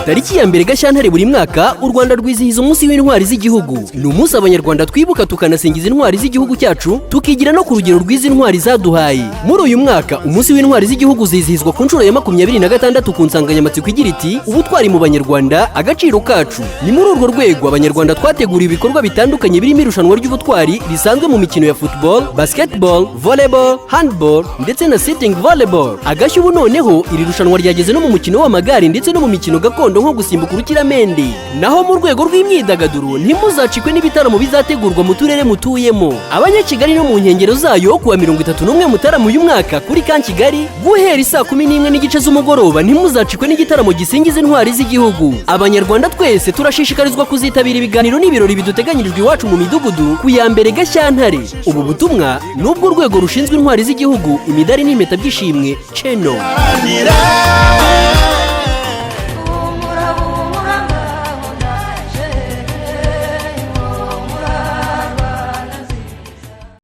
Tariki ya mbere Gashyantare buri mwaka u Rwanda rwizihiza umunsi w'intwari z'igihugu. Ni umunsi abanyarwanda twibuka tukanasingiza intwari z'igihugu cyacu, tukigira no ku rugero rw'izi ntwari zaduhaye. Muri uyu mwaka umunsi w'intwari z'igihugu zizihizwa ku nshuro ya 26 ku nsanganyamatsiko igira iti ubutwari mu banyarwanda agaciro kacu. Ni muri urwo rwego abanyarwanda twateguriye ibikorwa bitandukanye birimo irushanwa ry'ubutwari risanzwe mu mikino ya football, basketball, volleyball, handball ndetse na sitting volleyball. Agashya ubu noneho iri rushanwa ryageze no mu mukino w'amagare ndetse no mu mikino gakondo nko gusimbuka urukiramende. Naho mu rwego rw'imyidagaduro ntimuzacikwe n'ibitaramo bizategurwa mu turere mutuyemo. Abanyakigali no mu nkengero zayo kuwa 31 Mutarama uyu mwaka kuri kan Kigali guhera saa 11 n'igice z'umugoroba ntimuzacikwe n'igitaramo gisingiza intwari z'igihugu. Abanyarwanda twese turashishikarizwa kuzitabira ibiganiro n'ibirori biduteganyirijwe iwacu mu midugudu ku ya mbere Gashyantare. Ubu butumwa nubwo urwego rushinzwe intwari z'igihugu imidari n'impeta by'ishimwe Cheno.